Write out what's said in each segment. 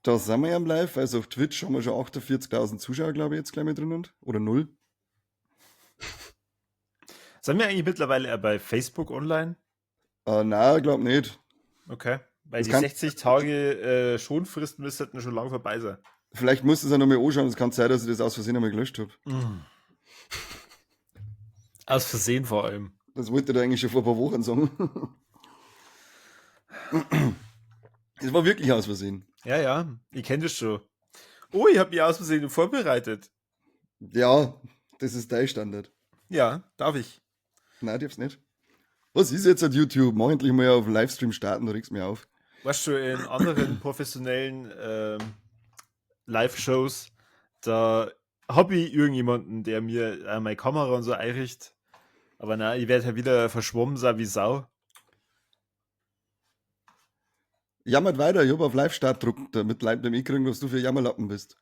Da sind wir ja im Live. Also auf Twitch haben wir schon 48.000 Zuschauer, glaube ich, jetzt gleich mit drin. Oder null. Sind wir eigentlich mittlerweile bei Facebook online? Nein, glaube nicht. Okay. Weil Das die kann, 60 Tage Schonfrist müssten schon lang vorbei sein. vielleicht musst du es ja nochmal anschauen. Es kann sein, dass ich das aus Versehen einmal gelöscht habe. Aus Versehen vor allem. Das wollte ich dir eigentlich schon vor ein paar Wochen sagen. Es war wirklich aus Versehen. Ja, ja, ich kenne das schon. Oh, ich habe mich aus Versehen vorbereitet. Ja, das ist dein Standard. Ja, darf ich. Nein, darf's nicht. Was ist jetzt auf YouTube? Mach endlich mal auf Livestream starten, du regst mich auf. Weißt du, in anderen professionellen Live-Shows, da habe ich irgendjemanden, der mir meine Kamera und so einrichtet. Aber nein, ich werde halt wieder verschwommen sein wie Sau. Jammert weiter, ich hab auf Live-Start gedruckt, damit Leute nicht mitkriegen, was du für Jammerlappen bist.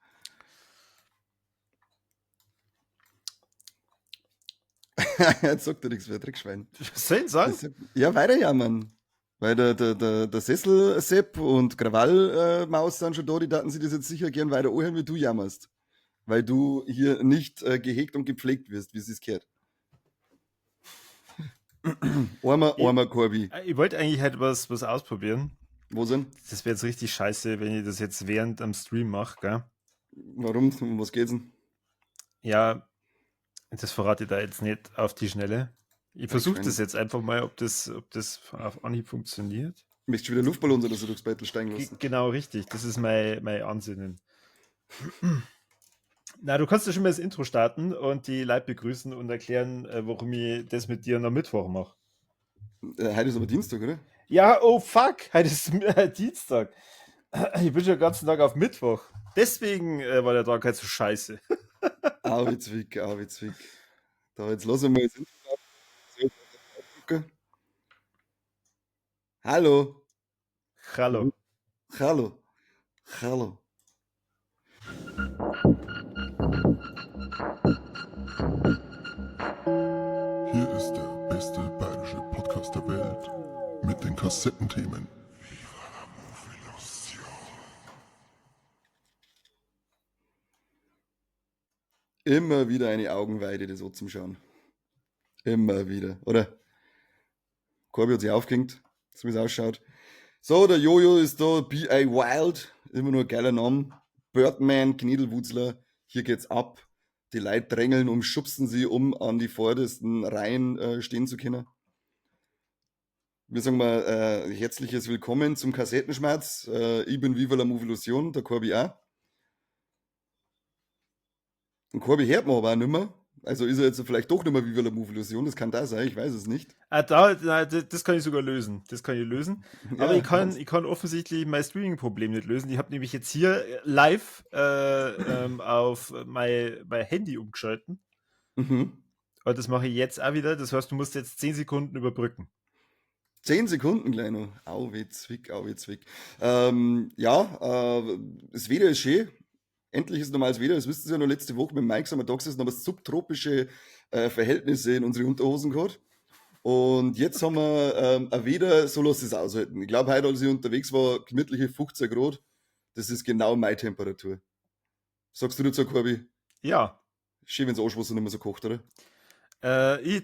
Jetzt sagt er nichts mehr, Dreckschwein. Was soll ich sagen? Ja, weiter jammern. Weil der Sessel-Sepp und Krawall-Maus sind schon da, die daten sich das jetzt sicher gern weiter anhören, wie du jammerst. Weil du hier nicht gehegt und gepflegt wirst, wie es sich gehört. Armer Corby. Ich wollte eigentlich halt was ausprobieren. Wo sind? Das wäre jetzt richtig scheiße, wenn ich das jetzt während am Stream mache, gell? Warum? Um was geht's denn? Ja, das verrate ich da jetzt nicht auf die Schnelle. Ich versuche das Dreckschwein. jetzt einfach mal, ob das auf Anhieb funktioniert. Möchtest du wieder Luftballons oder so durchs Battle steigen lassen? Genau, richtig. Das ist mein Ansinnen. Na, du kannst ja schon mal das Intro starten und die Leute begrüßen und erklären, warum ich das mit dir am Mittwoch mache. Heute ist aber Dienstag, oder? Ja, oh fuck, heute ist Dienstag. Ich bin schon den ganzen Tag auf Mittwoch. Deswegen war der Tag halt so scheiße. Auwitzwick, Auwitzwick. Da, jetzt lassen wir mal das Intro gucken. Hallo. Hallo. Hallo. Hallo. Hier ist der beste bayerische Podcast der Welt mit den Kassettenthemen. Viva la Movilusion. Immer wieder eine Augenweide, das so zum Schauen. Immer wieder, oder? Corby hat sich aufgehängt, so wie es ausschaut. So, der Jojo ist da, B.A. Wild, immer nur ein geiler Name. Birdman, Kniedelwutzler, hier geht's ab. Die Leute drängeln und schubsen sie, um an die vordersten Reihen stehen zu können. Wir sagen mal herzliches Willkommen zum Kassettenschmerz. Ich bin Viva la Movilusion, der Corby auch. Und Corby hört man aber auch nicht mehr. Also ist er jetzt vielleicht doch nicht mehr Viva la Movilusion, das kann da sein, ich weiß es nicht. Das kann ich sogar lösen. Das kann ich lösen. Aber Ja, ich kann offensichtlich mein Streaming-Problem nicht lösen. Ich habe nämlich jetzt hier live auf mein Handy umgeschalten. mhm. Und das mache ich jetzt auch wieder. Das heißt, du musst jetzt 10 Sekunden überbrücken. 10 Sekunden, Kleiner. Auwitzwick, Auwitzwick. Ja, das Wetter ist schön. Endlich ist normales Wetter. Das wisst ihr ja noch letzte Woche mit Mike, sind wir da gesessen, haben wir subtropische Verhältnisse in unsere Unterhosen gehabt. Und jetzt haben wir ein Wetter, so lässt es aushalten. Ich glaube, heute, als ich unterwegs war, gemütliche 15 Grad. Das ist genau meine Temperatur. Sagst du dazu, Corby? Ja. Schön, wenn das Anschwasser nicht mehr so kocht, oder?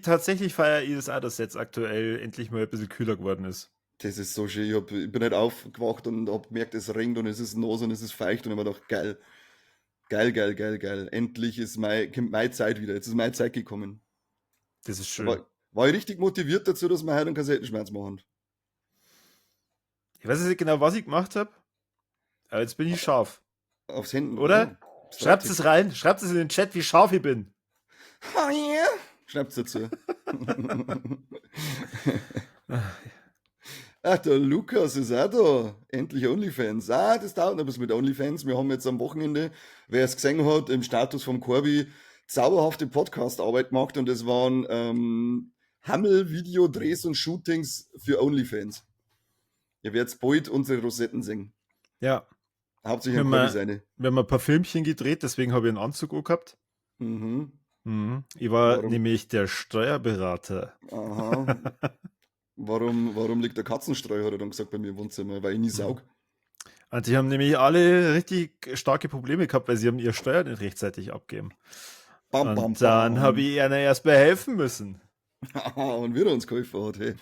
Tatsächlich feiere ich das auch, dass jetzt aktuell endlich mal ein bisschen kühler geworden ist. Das ist so schön. Ich bin halt aufgewacht und hab gemerkt, es regnet und es ist nass und es ist feucht und ich hab mir gedacht, geil. Geil, geil, geil, geil. Endlich ist kommt meine Zeit wieder. Jetzt ist meine Zeit gekommen. Das ist schön. War ich richtig motiviert dazu, dass wir heute einen Kassettenschmerz machen. Ich weiß nicht genau, was ich gemacht habe, aber jetzt bin ich scharf. Aufs Händen. Oder? Oh, Schreibt es rein. Schreibt es in den Chat, wie scharf ich bin. Oh yeah. Schreibt's dazu. Ach, der Lukas ist auch da. Endlich OnlyFans. Ah, das dauert noch bis mit OnlyFans. Wir haben jetzt am Wochenende, wer es gesehen hat, im Status vom Corby zauberhafte Podcast-Arbeit gemacht und es waren Hammel-Videodrehs und Shootings für OnlyFans. Ihr werdet bald unsere Rosetten singen. Ja. Hauptsächlich ein Corby seine. Wir haben ein paar Filmchen gedreht, deswegen habe ich einen Anzug gehabt. Mhm. Ich war Warum? nämlich der Steuerberater. Aha. Warum liegt der Katzenstreu, hat er dann gesagt bei mir im Wohnzimmer, weil ich nie saug. Und die haben nämlich alle richtig starke Probleme gehabt, weil sie haben ihre Steuern nicht rechtzeitig abgegeben. Bam, bam, Und dann bam. habe ich ihnen erst mal helfen müssen. Und wieder uns geholfen hat, hey.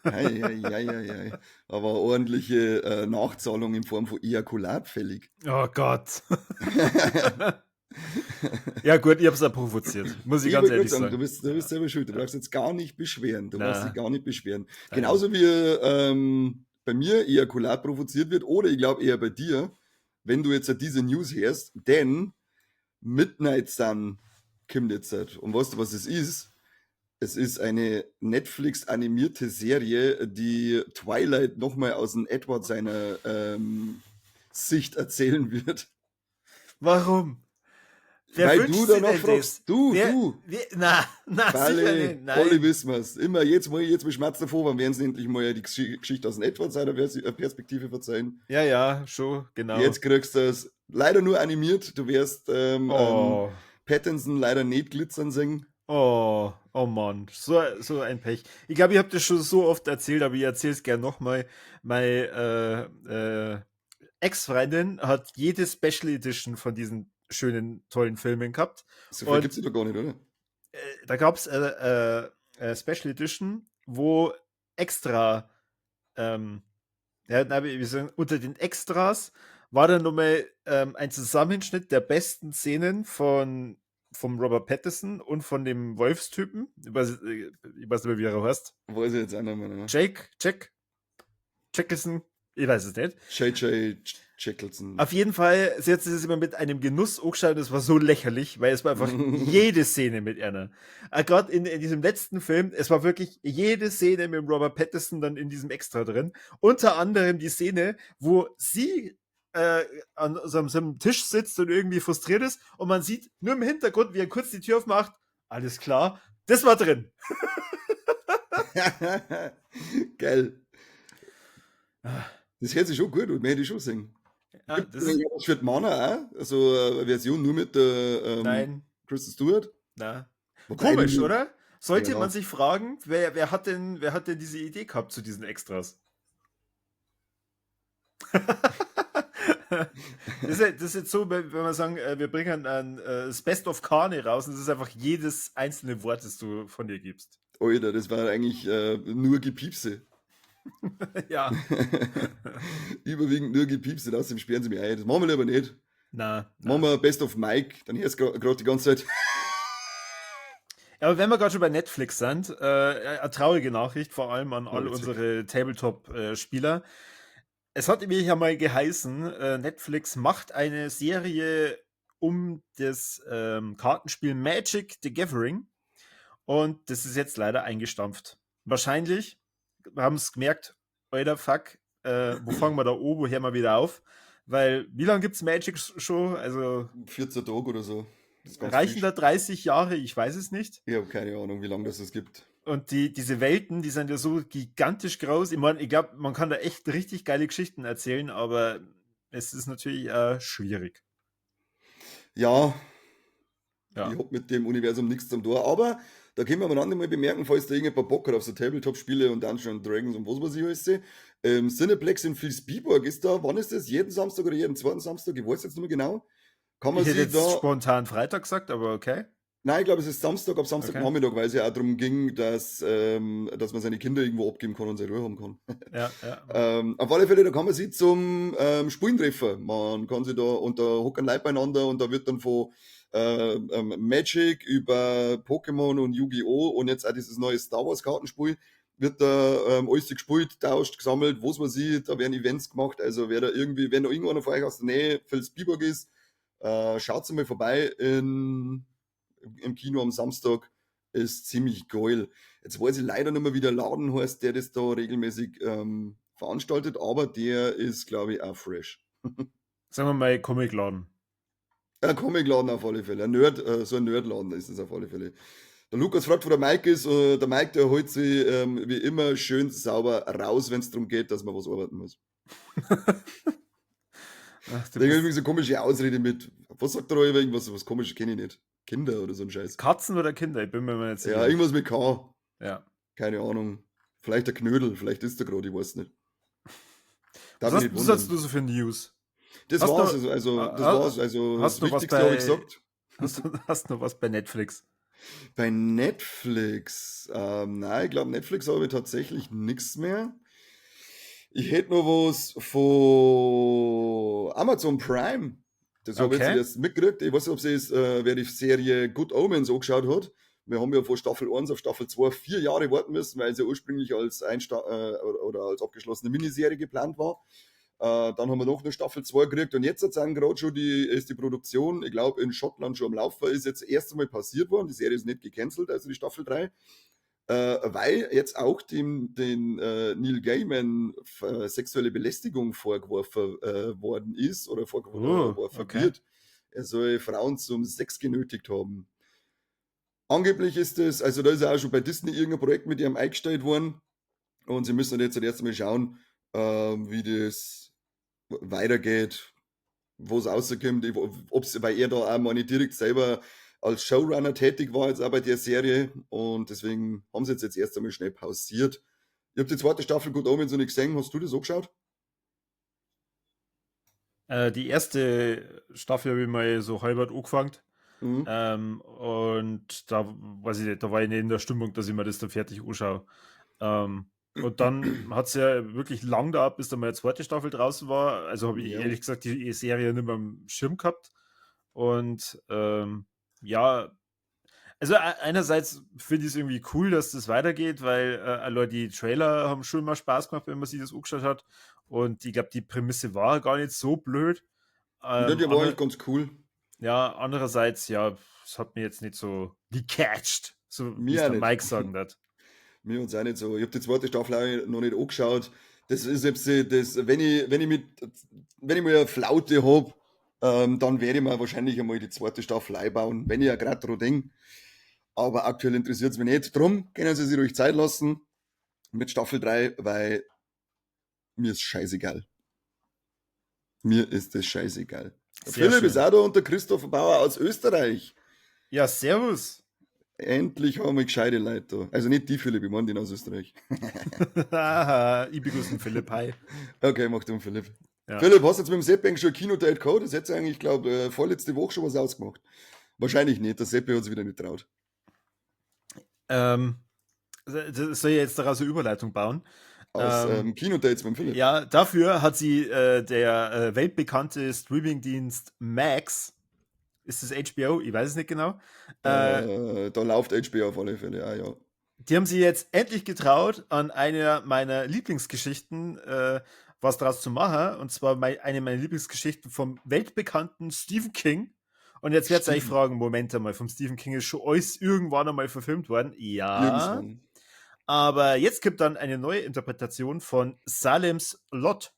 Ei, ei, ei, ei, ei. Aber ordentliche Nachzahlung in Form von Ejakulat fällig. Oh Gott. Ja gut, ich habe es auch provoziert. Muss ich Ich ganz wollte ehrlich gerade sagen, sagen. du bist selber schuld. Du brauchst jetzt gar nicht beschweren. Du brauchst Na. dich gar nicht beschweren. Nein. Genauso wie bei mir Ejakulat provoziert wird, oder ich glaube eher bei dir, wenn du jetzt diese News hörst, denn Midnight Sun kommt jetzt. Und weißt du, was es ist? Es ist eine Netflix-animierte Serie, die Twilight nochmal aus dem Edward seiner Sicht erzählen wird. Warum? Weil wünscht du sich danach denn fragst. das? Du. Na, sicher Alle, nicht. alle Nein. wissen wir's. Immer jetzt mal Schmerz davor, wann werden sie endlich mal die Geschichte aus dem Edward seiner Perspektive verzeihen. Ja, schon, genau. Jetzt kriegst du es leider nur animiert. Du wirst Oh. Pattinson leider nicht glitzern singen. Oh Mann, so ein Pech. Ich glaube, ich habe das schon so oft erzählt, aber ich erzähle es gerne nochmal. Meine Ex-Freundin hat jede Special Edition von diesen schönen, tollen Filmen gehabt. So viel Und gibt's doch gar nicht, oder? da gab es Special Edition, wo extra, wir sagen, unter den Extras war dann nochmal ein Zusammenschnitt der besten Szenen vom Robert Pattinson und von dem Wolfstypen. Ich weiß nicht mehr, wie er heißt. Weiß ich jetzt auch nicht mehr. Ne? Jackson, ich weiß es nicht. J.J. Shackleton. Auf jeden Fall, sie hat es immer mit einem Genuss angeschaut und es war so lächerlich, weil es war einfach jede Szene mit einer. Gerade in diesem letzten Film, es war wirklich jede Szene mit Robert Pattinson dann in diesem Extra drin. Unter anderem die Szene, wo sie an so einem Tisch sitzt und irgendwie frustriert ist und man sieht nur im Hintergrund, wie er kurz die Tür aufmacht. Alles klar, das war drin. Geil. Das hört sich schon gut und mehr hätte ich schon singen. Ja, Gibt das es ist, was für die Mana auch? Also eine Version nur mit der nein, Kristen Stewart? na. Wobei Komisch, die- oder? Sollte Ja. man sich fragen, wer hat denn diese Idee gehabt zu diesen Extras? Das ist jetzt so, wenn wir sagen, wir bringen das Best of Carne raus und das ist einfach jedes einzelne Wort, das du von dir gibst. Alter, das war eigentlich nur Gepiepse. Ja. Überwiegend nur Gepiepse, außerdem sperren sie mich ein. Das machen wir lieber nicht. Na. Machen wir Best of Mike, dann hörst du gerade die ganze Zeit. Aber wenn wir gerade schon bei Netflix sind, eine traurige Nachricht, vor allem an all witzig. unsere Tabletop-Spieler. Es hat nämlich ja mal geheißen, Netflix macht eine Serie um das Kartenspiel Magic the Gathering und das ist jetzt leider eingestampft. Wahrscheinlich, wir haben es gemerkt, alter Fuck, wo fangen wir da an, wo hören wir wieder auf? Weil, wie lange gibt es Magic schon? Also 14 Tage oder so. Das ist ganz reichen viel. da 30 Jahre? Ich weiß es nicht. Ich habe keine Ahnung, wie lange das es gibt. Und diese Welten, die sind ja so gigantisch groß. Ich meine, ich glaube, man kann da echt richtig geile Geschichten erzählen, aber es ist natürlich schwierig. Ja, Ja. ich hab mit dem Universum nichts zum Tor. Aber da können wir aneinander mal bemerken, falls da irgendjemand Bock hat auf so Tabletop-Spiele und Dungeons Dragons und was weiß ich alles sehe. Cineplex in Vilsbiburg ist da, wann ist das? Jeden Samstag oder jeden zweiten Samstag? Ich weiß jetzt nicht mehr genau. Kann man Ich hätte sich jetzt da. spontan Freitag gesagt, aber okay. Nein, ich glaube, es ist Samstag, ab Samstagnachmittag, weil es ja auch darum ging, dass man seine Kinder irgendwo abgeben kann und seine Ruhe haben kann. Ja. Auf alle Fälle, da kann man sich zum Spielen treffen. Man kann sich da unter hocken Leute beieinander und da wird dann von Magic über Pokémon und Yu-Gi-Oh! Und jetzt auch dieses neue Star Wars Kartenspiel wird da alles gespielt, tauscht, gesammelt, was man sieht, da werden Events gemacht. Also wenn da irgendeiner von euch aus der Nähe Vilsbiburg ist, schaut mal vorbei im Kino am Samstag. Ist ziemlich geil. Jetzt weiß ich leider nicht mehr, wie der Laden heißt, der das da regelmäßig veranstaltet, aber der ist, glaube ich, auch fresh. Sagen wir mal Comicladen. Ein Comicladen auf alle Fälle. So ein Nerdladen ist es auf alle Fälle. Der Lukas fragt, wo der Mike ist. Der Mike, der holt sich wie immer schön sauber raus, wenn es darum geht, dass man was arbeiten muss. Ach, Da irgendwie so komische Ausrede mit. Was sagt der da irgendwas? Was komisches kenne ich nicht. Kinder oder so ein Scheiß. Katzen oder Kinder? Ich bin mir mal nicht sicher. Ja, irgendwas mit K. Ja. Keine Ahnung. Vielleicht der Knödel, vielleicht ist der gerade, ich weiß nicht. Was Darf mich hast nicht du so für News? Das Hast war's, du, das war's, also das hast du was Wichtigste habe ich bei, gesagt. hast du noch was bei Netflix? Bei Netflix, nein, ich glaube, Netflix habe ich tatsächlich nichts mehr. Ich hätte noch was von Amazon Prime. Das habe ich jetzt Okay. erst mitgekriegt. Ich weiß nicht, ob sie es, wer die Serie Good Omens angeschaut hat. Wir haben ja von Staffel 1 auf Staffel 2 4 Jahre warten müssen, weil sie ja ursprünglich als oder als abgeschlossene Miniserie geplant war. Dann haben wir noch eine Staffel 2 gekriegt und jetzt sind gerade schon ist die Produktion, ich glaube, in Schottland schon am Laufen, ist jetzt erst einmal passiert worden. Die Serie ist nicht gecancelt, also die Staffel 3, weil jetzt auch den Neil Gaiman sexuelle Belästigung vorgeworfen worden ist oder vorgeworfen Okay. wird. Er soll Frauen zum Sex genötigt haben. Angeblich ist es, also da ist ja auch schon bei Disney irgendein Projekt mit ihm eingestellt worden und sie müssen jetzt erst einmal schauen, wie das weitergeht, wo es rauskommt, weil er da auch mal nicht direkt selber als Showrunner tätig war, jetzt auch bei der Serie. Und deswegen haben sie jetzt erst einmal schnell pausiert. Ich habe die zweite Staffel Good Omens noch nicht gesehen. Hast du das angeschaut? Die erste Staffel habe ich mal so halbert angefangen. Mhm. Und da weiß ich nicht, da war ich nicht in der Stimmung, dass ich mir das dann fertig anschaue. Und dann hat es ja wirklich lang gedauert, bis dann meine zweite Staffel draußen war. Also habe ich Ja. ehrlich gesagt die Serie nicht mehr am Schirm gehabt. Und ja, also einerseits finde ich es irgendwie cool, dass das weitergeht, weil allein die Trailer haben schon mal Spaß gemacht, wenn man sich das angeschaut hat. Und ich glaube, die Prämisse war gar nicht so blöd. Ja, Ähm, die war ander eigentlich ganz cool. ja, andererseits, ja, es hat mir jetzt nicht so gecatcht, so wie es Mir auch der nicht. Mike sagen wird. Mir und auch nicht so. Ich habe die zweite Staffel auch noch nicht angeschaut. Das ist jetzt das, wenn ich mal eine Flaute habe, dann werde ich mir wahrscheinlich einmal die zweite Staffel einbauen, wenn ich ja gerade dran denke. Aber aktuell interessiert es mich nicht. Drum können Sie sich ruhig Zeit lassen mit Staffel 3, weil mir ist scheißegal. Mir ist das scheißegal. Der Sehr Philipp ist schön. auch da und der Christoph Bauer aus Österreich. Ja, servus. Endlich haben wir gescheite Leute da. Also nicht die Philipp, ich meine den aus Österreich. Haha, ich begrüße Philipp, hi. Okay, mach du, Philipp. Ja. Philipp, hast du jetzt mit dem Sepp eigentlich schon ein Kinodate gehabt? Das hätte eigentlich, ich glaube, vorletzte Woche schon was ausgemacht. Wahrscheinlich nicht, der Seppi hat sich wieder nicht traut. Soll ich jetzt daraus eine Überleitung bauen? Aus Kinodates mit dem Philipp. Ja, dafür hat sie der weltbekannte Streamingdienst Max, ist das HBO? Ich weiß es nicht genau. Da läuft HBO auf alle Fälle, ja. Die haben sie jetzt endlich getraut, an einer meiner Lieblingsgeschichten was draus zu machen. Und zwar eine meiner Lieblingsgeschichten vom weltbekannten Stephen King. Und jetzt werdet ihr euch fragen, Moment einmal, vom Stephen King ist schon alles irgendwann einmal verfilmt worden. Ja. Irgendwann. Aber jetzt gibt dann eine neue Interpretation von Salems Lot.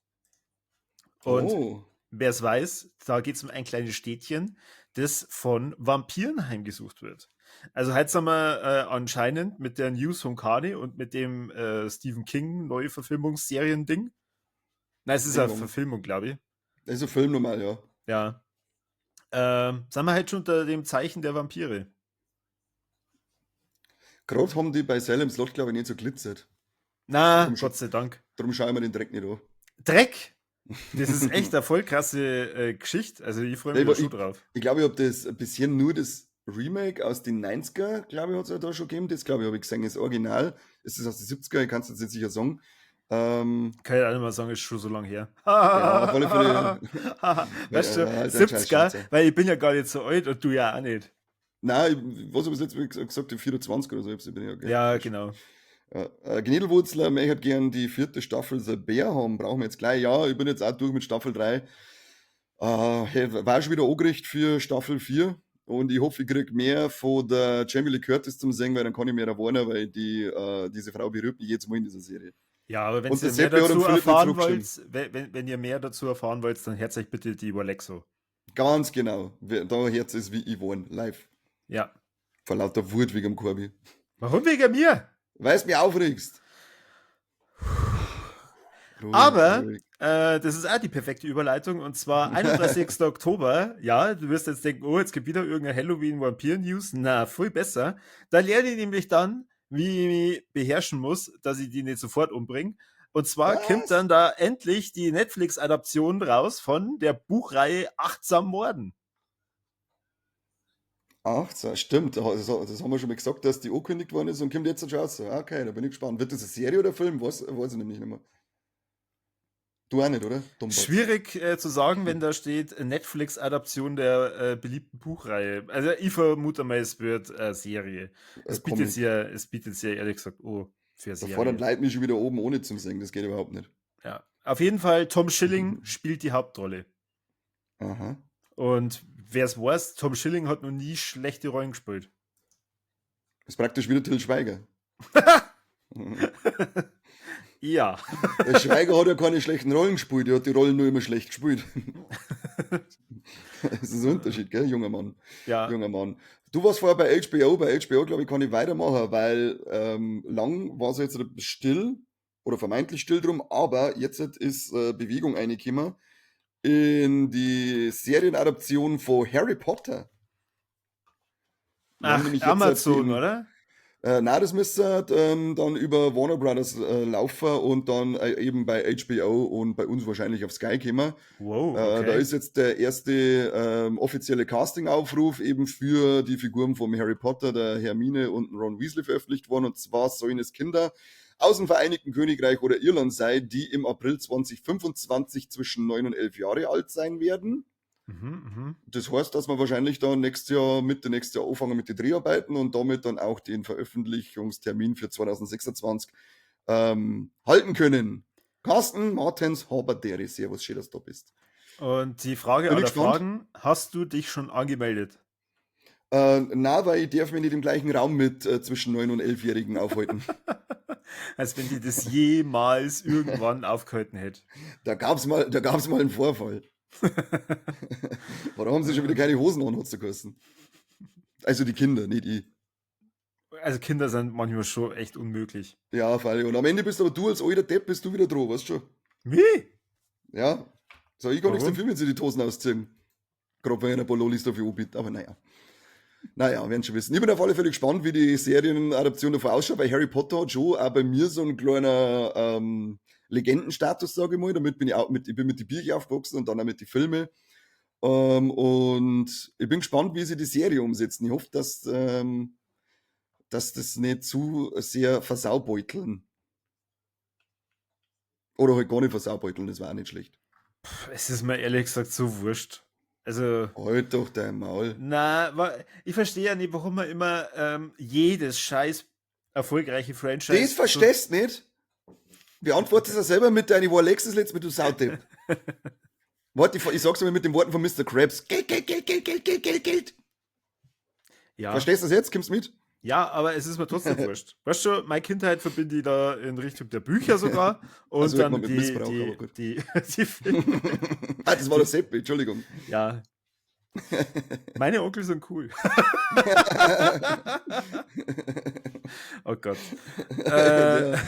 Und Oh, wer es weiß, da geht es um ein kleines Städtchen, das von Vampiren heimgesucht wird. Also heute sind wir anscheinend mit der News von Kani und mit dem Stephen King neue Verfilmungsserien-Ding. Nein, es ist eine Irgendwann. Verfilmung, glaube ich. das ist ein Film normal, ja. Ja. Sind wir halt schon unter dem Zeichen der Vampire. Gerade haben die bei Salem's Lot, glaube ich, nicht so glitzert. Na, Drum, Gott sei Dank. Darum schauen wir den Dreck nicht an. Dreck! Das ist echt eine voll krasse Geschichte. Also ich freue mich da schon drauf. Ich glaube, ich habe das bisher nur das Remake aus den 90er, glaube ich, hat es ja da schon gegeben. Das, glaube ich, habe ich gesehen, das Original. Ist das aus den 70er? Ich kann es jetzt nicht sicher sagen. Kann ich auch nicht mal sagen, ist schon so lange her. Ja, auf alle Fälle. Weißt du, halt ein 70er, Scheißscheiße. weil ich bin ja gar nicht so alt und du ja auch nicht. Nein, was habe ich jetzt gesagt? Die 24 oder so. Ich bin ja, okay. Ja, genau. Gnedelwurzler möchte gern die 4. Staffel The Bear haben. Brauchen wir jetzt gleich. Ja, ich bin jetzt auch durch mit Staffel 3. War schon wieder angerichtet für Staffel 4. Und ich hoffe, ich kriege mehr von der Jamie Lee Curtis zum Singen, weil dann kann ich mehr erwarten, weil diese Frau berührt mich jetzt mal in dieser Serie. Ja, aber wenn Und ihr der mehr Seppi hat dazu dem Philipp erfahren nicht wollt, wenn ihr mehr dazu erfahren wollt, dann hört euch bitte die über Lexo. Ganz genau. Da hört es wie Yvonne live. Ja. Vor lauter Wut wegen dem Korbi. Warum wegen mir? Weil es mich aufregst. Ruhig, Aber ruhig. das ist auch die perfekte Überleitung und zwar 31. Oktober. Ja, du wirst jetzt denken, oh, jetzt gibt wieder irgendeine Halloween-Vampir-News. Na, viel besser. Da lerne ich nämlich dann, wie ich mich beherrschen muss, dass ich die nicht sofort umbringe. Und zwar kommt Was? dann da endlich die Netflix-Adaption raus von der Buchreihe Achtsam Morden. Ach, so, stimmt. Das haben wir schon mal gesagt, dass die angekündigt worden ist und kommt jetzt schon raus. Okay, da bin ich gespannt. Wird das eine Serie oder ein Film? Weiß ich nämlich nicht mehr. Du auch nicht, oder? Dummbats. Schwierig zu sagen, wenn da steht Netflix-Adaption der beliebten Buchreihe. Also ich vermute mal, es wird Serie. Es bietet Comic. ja ehrlich gesagt für Da fordern Serie. Leute mich schon wieder oben ohne zum Singen. Das geht überhaupt nicht. Ja. Auf jeden Fall, Tom Schilling spielt die Hauptrolle. Aha. Und wer es weiß, Tom Schilling hat noch nie schlechte Rollen gespielt. Ist praktisch wieder Till Schweiger. Ja. Der Schweiger hat ja keine schlechten Rollen gespielt, der hat die Rollen nur immer schlecht gespielt. Das ist ein Unterschied, gell, junger Mann. Ja. Junger Mann. Du warst vorher bei HBO. Bei HBO, glaube ich, kann ich weitermachen, weil lang war es jetzt still oder vermeintlich still drum, aber jetzt ist Bewegung reingekommen in die Serienadaption von Harry Potter. Wir haben Ach, nämlich jetzt Amazon, den- oder? Nein, das müsste dann über Warner Brothers laufen und dann eben bei HBO und bei uns wahrscheinlich auf Sky kommen. Wow, Da okay. ist jetzt der erste offizielle Casting-Aufruf eben für die Figuren vom Harry Potter, der Hermine und Ron Weasley veröffentlicht worden. Und zwar sollen es Kinder aus dem Vereinigten Königreich oder Irland sein, die im April 2025 zwischen 9 und 11 Jahre alt sein werden. Das heißt, dass wir wahrscheinlich dann Mitte nächstes Jahr anfangen mit den Dreharbeiten und damit dann auch den Veröffentlichungstermin für 2026 halten können. Carsten Martens Haberdere, servus, schön, dass du da bist. Und die Frage Bin aller ich gespannt. Fragen, hast du dich schon angemeldet? Na, weil ich darf mich nicht im gleichen Raum mit zwischen 9 und 11-Jährigen aufhalten. Als wenn die das jemals irgendwann aufgehalten hätte. Da gab's mal einen Vorfall. Warum haben sie schon wieder keine Hosen an, hat's gekostet? Also die Kinder, nicht ich. Also Kinder sind manchmal schon echt unmöglich. Ja, freilich. Und am Ende bist aber du als alter Depp, bist du wieder dran, weißt du schon? Wie? Ja. So, ich kann nichts Warum? dafür, wenn sie die Hosen ausziehen. Gerade wenn ich ein paar Lollis dafür anbiete, aber naja. Naja, werden schon wissen. Ich bin auf alle Fälle gespannt, wie die Serienadaption davon ausschaut, weil Harry Potter hat schon auch bei mir so ein kleiner Legendenstatus, sage ich mal. Damit bin ich auch ich bin mit den Büchern aufgewachsen und dann auch mit den Filmen. Und ich bin gespannt, wie sie die Serie umsetzen. Ich hoffe, dass das nicht zu sehr versaubeuteln. Oder halt gar nicht versaubeuteln, das war auch nicht schlecht. Es ist mir ehrlich gesagt so wurscht. Also, Halt doch dein Maul. ich verstehe ja nicht, warum man immer jedes scheiß erfolgreiche Franchise. Das verstehst du nicht? Beantwortest du selber mit deinen War Alexis letztes Mal, du Sautepp. Warte, ich sag's mal mit den Worten von Mr. Krabs. Geld, Geld, Geld, Geld, Geld, Geld, Geld, Geld. Ja, Verstehst du das jetzt? Kommst du mit? ja, aber es ist mir trotzdem wurscht. Weißt du, meine Kindheit verbinde ich da in Richtung der Bücher sogar. Und Also hört dann man mit Missbrauch, aber die, gut. die, die Filme. Ah, das war der Seppi, Entschuldigung. Ja. Meine Onkel sind cool. Oh Gott. Der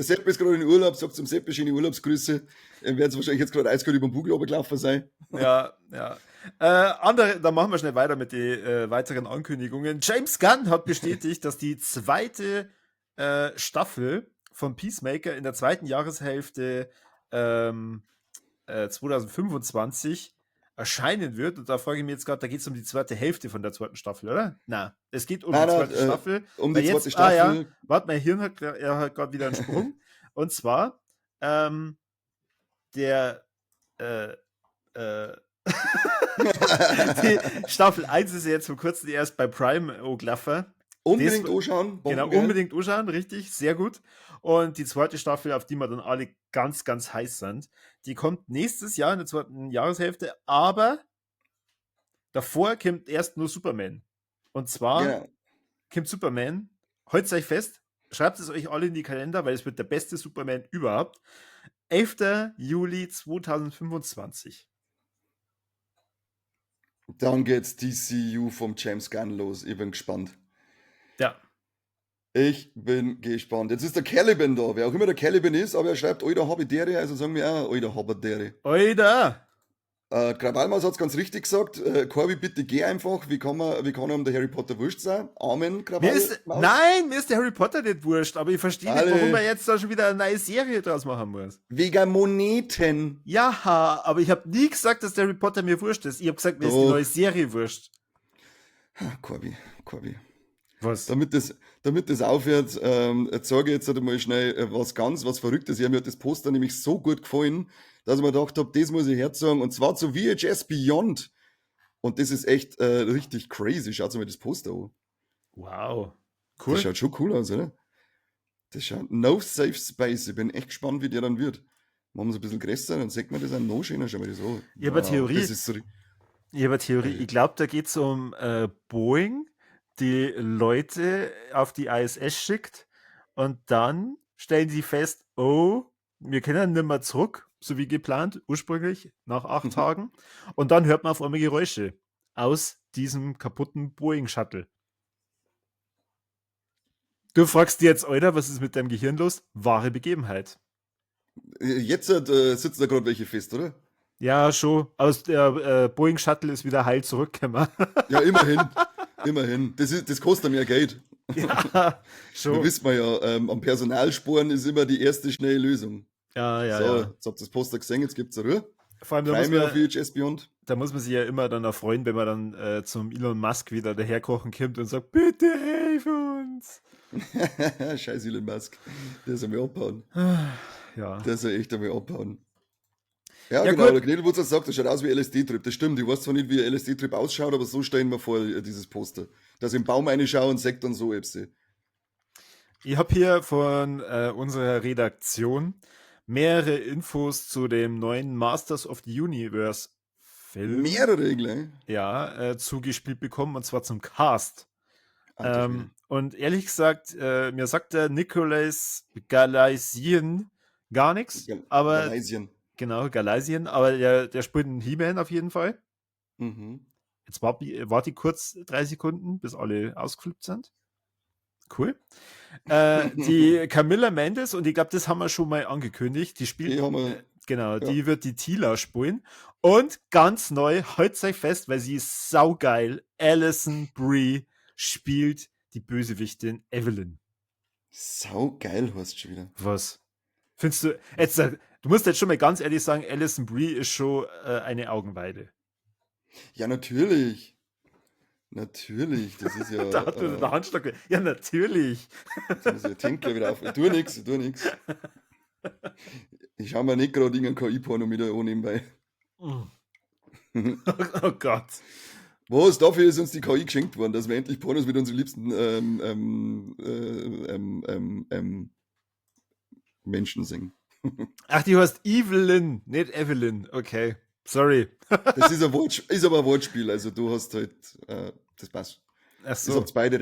Seppi ist gerade in Urlaub, sagt zum Seppi schöne Urlaubsgrüße. Er wird wahrscheinlich jetzt gerade eiskalt über den Bugel runtergelaufen sein. Ja, ja. Dann machen wir schnell weiter mit den weiteren Ankündigungen. James Gunn hat bestätigt, dass die zweite Staffel von Peacemaker in der zweiten Jahreshälfte 2025 erscheinen wird. Und da frage ich mich jetzt gerade, da geht es um die zweite Hälfte von der zweiten Staffel, oder? Na, es geht um die zweite Staffel. Um die Weil zweite Staffel. Ja, warte, mein Hirn hat gerade wieder einen Sprung. Und zwar die Staffel 1 ist ja jetzt vor kurzem erst bei Prime angelaufen. Unbedingt anschauen. Genau, bombengeil. unbedingt anschauen, richtig, sehr gut. Und die zweite Staffel, auf die wir dann alle ganz, ganz heiß sind, die kommt nächstes Jahr in der zweiten Jahreshälfte, aber davor kommt erst nur Superman. Und zwar Genau. kommt Superman, haltet euch fest, schreibt es euch alle in die Kalender, weil es wird der beste Superman überhaupt. 11. Juli 2025. Dann geht's DCU vom James Gunn los. Ich bin gespannt. Ja. Ich bin gespannt. Jetzt ist der Caliban da. Wer auch immer der Caliban ist, aber er schreibt Oida Haberdere, also sagen wir auch Oida Haberdere. Oida! Krawallmaus hat es ganz richtig gesagt. Corby, bitte geh einfach. Wie kann einem der Harry Potter wurscht sein? Amen, Krawallmaus. Mir ist der Harry Potter nicht wurscht, aber ich verstehe nicht, Alle. warum er jetzt da schon wieder eine neue Serie draus machen muss. Wegen Moneten. Ja, aber ich habe nie gesagt, dass der Harry Potter mir wurscht ist. Ich habe gesagt, mir ist die Doch. neue Serie wurscht. Corby. Was? Damit das aufhört, sage ich jetzt einmal schnell was Verrücktes. Ja, mir hat das Poster nämlich so gut gefallen, dass ich mir gedacht habe, das muss ich herzagen. Und zwar zu VHS Beyond. Und das ist echt richtig crazy. Schaut euch mal das Poster an. Wow. Das Cool. schaut schon cool aus, oder? Das schaut No Safe Space. Ich bin echt gespannt, wie der dann wird. Machen wir es ein bisschen größer, dann sieht man das auch noch schöner. Schau mal das an. Ich habe eine Theorie. Das ist so, Ich habe eine Theorie. Ich glaube, da geht es um Boeing, die Leute auf die ISS schickt und dann stellen sie fest, oh, wir können nicht mehr zurück, so wie geplant, ursprünglich, nach 8 Tagen. Und dann hört man auf einmal Geräusche aus diesem kaputten Boeing-Shuttle. Du fragst dir jetzt, Alter, was ist mit deinem Gehirn los? Wahre Begebenheit. jetzt sitzen da gerade welche fest, oder? Ja, schon. Aus der Boeing-Shuttle ist wieder heil zurückgekommen. Ja, immerhin. Das kostet mehr Geld. Ja, schon. Da wissen wir ja, am Personalsporen ist immer die erste schnelle Lösung. Ja. Jetzt habt ihr das Poster gesehen, jetzt gibt's eine Ruhe. Vor allem, Freue mich auf VHS Beyond. da muss man sich ja immer dann erfreuen, wenn man dann zum Elon Musk wieder daherkochen kommt und sagt, bitte hilf uns. Scheiß Elon Musk. Der soll mich abhauen. Ja. Der soll echt einmal abhauen. Ja, Ja, genau, gut. der Knädelwurzel sagt, das schaut aus wie LSD-Trip. Das stimmt, ich weiß zwar nicht, wie ein LSD-Trip ausschaut, aber so stellen wir vor, dieses Poster. Dass ich im Baum reinschaue und sagt dann so, Epsi. Ich habe hier von unserer Redaktion mehrere Infos zu dem neuen Masters of the Universe Film Mehrere gleich. zugespielt bekommen, und zwar zum Cast. Alter Schwede. Und ehrlich gesagt, mir sagt der Nicolas Galaisian gar nichts, aber Malaysian. genau, Galaisian, aber der spielt einen He-Man auf jeden Fall. Mhm. Jetzt warte ich kurz 3 Sekunden, bis alle ausgeflippt sind. Cool. Die Camilla Mendes, und ich glaube, das haben wir schon mal angekündigt, die spielt, Die haben wir- genau, die wird die Tila spielen. Und ganz neu, haltet euch fest, weil sie ist saugeil, Alison Brie spielt die Bösewichtin Evelyn. Sau geil hast du schon wieder. Was? Findest du, jetzt, du musst jetzt schon mal ganz ehrlich sagen, Alison Brie ist schon eine Augenweide. Ja, natürlich. Natürlich, das ist ja. Da hat der Handschlag. Ja, natürlich. Jetzt muss ich den Tinkler wieder auf. Ich tu nix. Ich schau mir nicht gerade irgendein KI-Porno wieder an nebenbei. Oh Gott. Was? Dafür ist uns die KI geschenkt worden, dass wir endlich Pornos mit unseren liebsten Menschen singen. Ach, die heißt Evelyn, nicht Evelyn. Okay, sorry. Das ist, ist aber ein Wortspiel, also du hast halt, das passt. Ach Ihr so. habt beide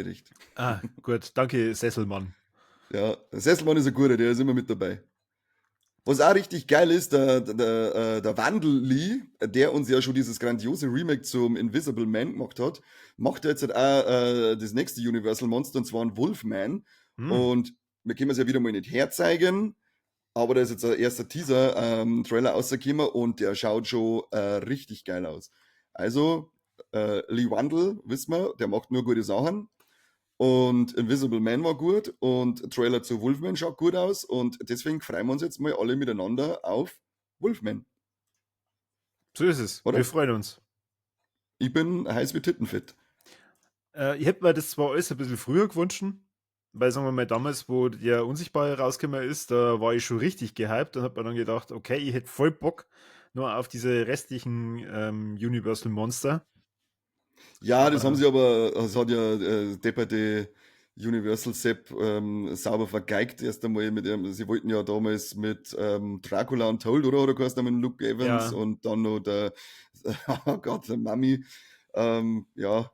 recht. Ah, gut. Danke, Sesselmann. Ja, der Sesselmann ist ein guter, der ist immer mit dabei. Was auch richtig geil ist, der Wandel Lee, der uns ja schon dieses grandiose Remake zum Invisible Man gemacht hat, macht jetzt halt auch das nächste Universal Monster, und zwar ein Wolfman. Und wir können es ja wieder mal nicht herzeigen, aber da ist jetzt ein erster Teaser-Trailer rausgekommen und der schaut schon richtig geil aus. Also, Lee Wandel, wissen wir, der macht nur gute Sachen. Und Invisible Man war gut und Trailer zu Wolfman schaut gut aus und deswegen freuen wir uns jetzt mal alle miteinander auf Wolfman. So ist es. Oder? Wir freuen uns. Ich bin heiß wie Tittenfett. Ich hätte mir das zwar alles ein bisschen früher gewünscht, weil, sagen wir mal, damals, wo der Unsichtbare rausgekommen ist, da war ich schon richtig gehypt und habe mir dann gedacht, okay, ich hätte voll Bock nur auf diese restlichen Universal Monster. Ja, das haben sie aber, das hat ja depperte Universal Sepp sauber vergeigt erst einmal mit ihm. Sie wollten ja damals mit Dracula Untold, oder geheißen mit Luke Evans Ja. und dann noch der, oh Gott, der Mami. Ja,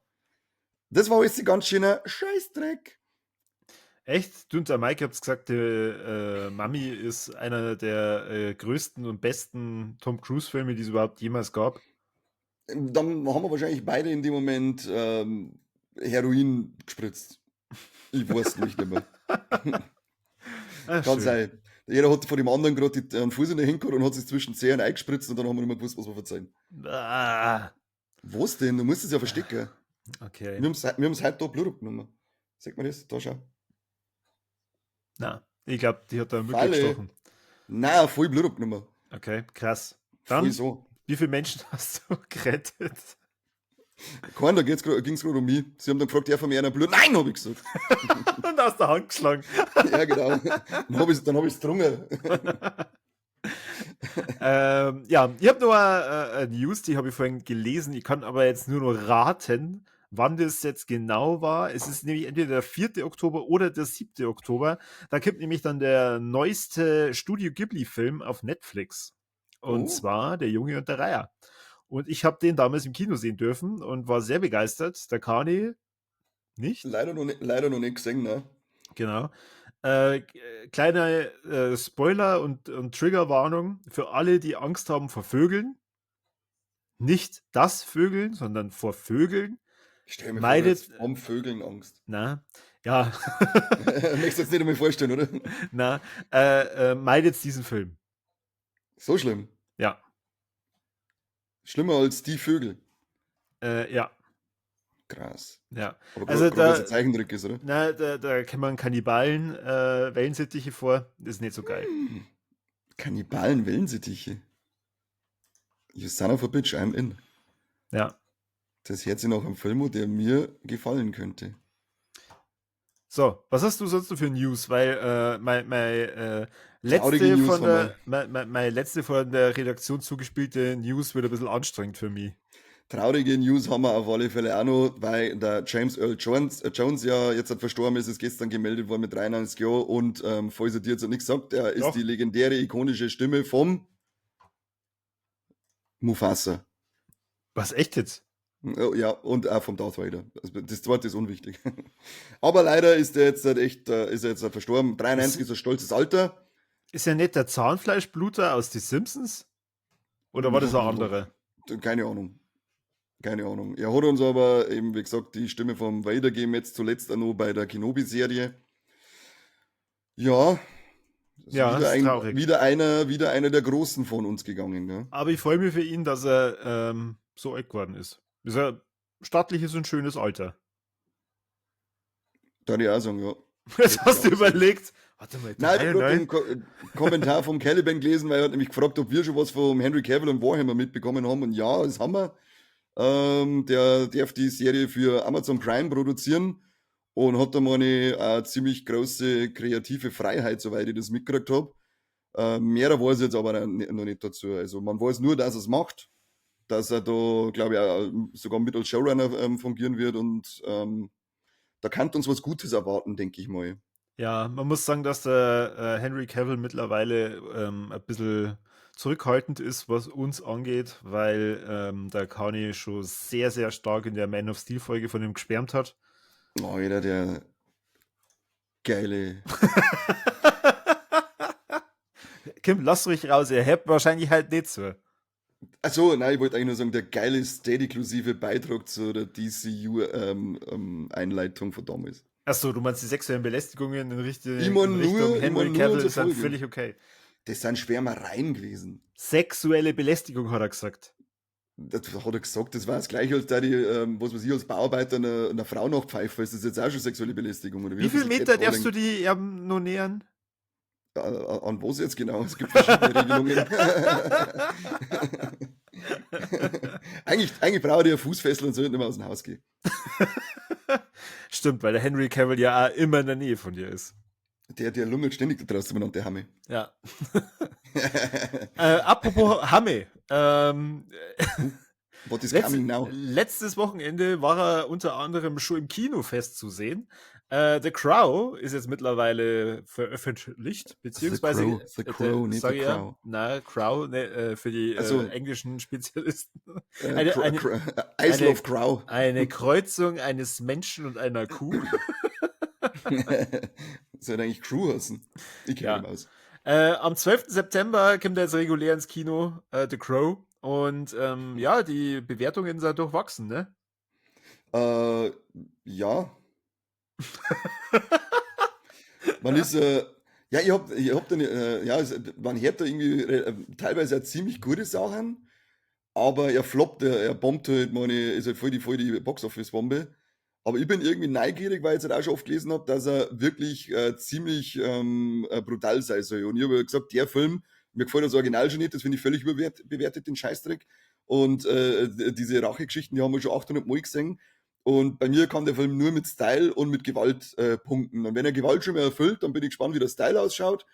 das war alles ein ganz schöner Scheißdreck. Echt? Du und der Mike habt gesagt, die Mami ist einer der größten und besten Tom Cruise-Filme, die es überhaupt jemals gab. Dann haben wir wahrscheinlich beide in dem Moment Heroin gespritzt. Ich weiß nicht mehr. Ah, Kann schön. sein. Jeder hat von dem anderen gerade einen Fuß in der Hinterhand und hat sich zwischen Zehen eingespritzt und dann haben wir nicht mehr gewusst, was wir verzeihen. Ah, Was denn? Du musst es ja verstecken. okay. Wir haben's heute da Blut abgenommen. Sag mal das? Da schau. Na, ich glaube, die hat da Mücke Falle. gestochen. Nein, voll Blut abgenommen. Okay, krass. Voll Dann, so. wie viele Menschen hast du gerettet? Kein, da ging's gerade um mich. Sie haben dann gefragt, ja, von mir einer Blut. Nein, habe ich gesagt. Und aus der Hand geschlagen. Ja, genau. Dann hab ich's getrunken. Ja, ich habe noch eine News, die habe ich vorhin gelesen. Ich kann aber jetzt nur noch raten, wann das jetzt genau war. Es ist nämlich entweder der 4. Oktober oder der 7. Oktober. Da kommt nämlich dann der neueste Studio Ghibli-Film auf Netflix. Und Oh. zwar Der Junge und der Reiher. Und ich habe den damals im Kino sehen dürfen und war sehr begeistert. Der Kani nicht. Leider noch nicht gesehen, ne? Genau. Kleine Spoiler und Triggerwarnung für alle, die Angst haben vor Vögeln. Nicht das Vögeln, sondern vor Vögeln. Ich stell mir Meidet- vor, jetzt haben Vögeln Angst. Na, ja, Möchtest du jetzt nicht einmal vorstellen, oder? na, meidet diesen Film. So schlimm. Ja, Schlimmer als die Vögel. ja, Krass. ja. Aber Also gerade da- weil es ein Zeichentrick ist, oder? Na, da kommen Kannibalen, Wellensittiche vor. Das ist nicht so geil. Kannibalen, Wellensittiche. You son of a bitch, I'm in. Ja. Das hört sich nach einem Film, der mir gefallen könnte. So, was hast du sonst noch für News? Weil meine Traurige letzte News von der meine letzte von der Redaktion zugespielte News wird ein bisschen anstrengend für mich. Traurige News haben wir auf alle Fälle auch noch, weil der James Earl Jones ja jetzt verstorben ist, gestern gemeldet worden mit 93 Jahren und falls er dir jetzt nichts sagt, er ist Doch. die legendäre, ikonische Stimme vom Mufasa. Was, echt jetzt? Ja, und auch vom Darth Vader. Also das zweite ist unwichtig. Aber leider ist er jetzt verstorben. 93 ist ein stolzes Alter. Ist ja nicht der Zahnfleischbluter aus Die Simpsons? Oder war das ein anderer? Keine Ahnung. Keine Ahnung. Er hat uns aber eben, wie gesagt, die Stimme vom Vader gegeben, jetzt zuletzt auch noch bei der Kenobi-Serie. Ja. Ja, wieder, ist traurig. wieder einer der Großen von uns gegangen. Ne? Aber ich freue mich für ihn, dass er so alt geworden ist. Ist ein stattliches und schönes Alter. Da ich auch sagen, ja. Jetzt hast du Ja, überlegt. Warte mal, Nein, ich habe 93? gerade einen Kommentar vom Caliban gelesen, weil er hat nämlich gefragt, ob wir schon was vom Henry Cavill und Warhammer mitbekommen haben. Und ja, das haben wir. Der darf die Serie für Amazon Prime produzieren und hat da mal eine ziemlich große kreative Freiheit, soweit ich das mitgekriegt habe. Mehr weiß ich jetzt aber noch nicht dazu. Also man weiß nur, dass er es macht, dass er da, glaube ich, auch sogar mit als Showrunner fungieren wird und da kann uns was Gutes erwarten, denke ich mal. Ja, man muss sagen, dass der Henry Cavill mittlerweile ein bisschen zurückhaltend ist, was uns angeht, weil der Kanye schon sehr, sehr stark in der Man of Steel-Folge von ihm geschwärmt hat. Oh, jeder der geile. Kim, lass ruhig raus, ihr habt wahrscheinlich halt nicht so. Achso, nein, ich wollte eigentlich nur sagen, der geile Steady-inklusive Beitrag zu der DCU-Einleitung von damals. Achso, du meinst die sexuellen Belästigungen in Ich Richtung mein nur Henry Cavill unsere ist dann Folge. völlig okay. Das sind Schwärmereien gewesen. Sexuelle Belästigung, hat er gesagt. Das hat er gesagt, das war das gleiche, als da die, was weiß ich, als Bauarbeiter einer Frau nachpfeife. Ist das jetzt auch schon sexuelle Belästigung? Oder Wie viel Das ist Meter darfst du Catcalling. die noch nähern? An was jetzt genau? Es gibt verschiedene Regelungen. eigentlich brauche ich ein Fußfessel und sollte nicht mehr aus dem Haus gehen. Stimmt, weil der Henry Cavill ja auch immer in der Nähe von dir ist. Der lungert ständig da draußen benannt, der Hamme. Ja. Apropos Hamme. What is coming now? Letztes Wochenende war er unter anderem schon im Kino festzusehen. The Crow ist jetzt mittlerweile veröffentlicht, beziehungsweise The Crow, nicht sag The ich ja, Crow. na, Crow, ne, für die Ach so. englischen Spezialisten. Isle of Crow. Eine Kreuzung eines Menschen und einer Kuh. Sollte eigentlich Crew heißen. Ich kenne Ja. ihn aus. Am 12. September kommt er jetzt regulär ins Kino, The Crow. Und ja, die Bewertungen sind durchwachsen, ne? Ja. Man ist, Ja, ich hab dann, ja, man hört da irgendwie teilweise auch ziemlich gute Sachen, aber er floppt, er bombt halt, meine, ist halt voll die Box-Office-Bombe. Aber ich bin irgendwie neugierig, weil ich jetzt halt auch schon oft gelesen habe, dass er wirklich ziemlich brutal sein soll. Und ich habe ja gesagt, der Film, mir gefällt das Original schon nicht, das finde ich völlig bewertet, den Scheißdreck. Und diese Rachegeschichten, die haben wir schon 800 Mal gesehen. Und bei mir kann der Film nur mit Style und mit Gewalt punkten. Und wenn er Gewalt schon mal erfüllt, dann bin ich gespannt, wie der Style ausschaut.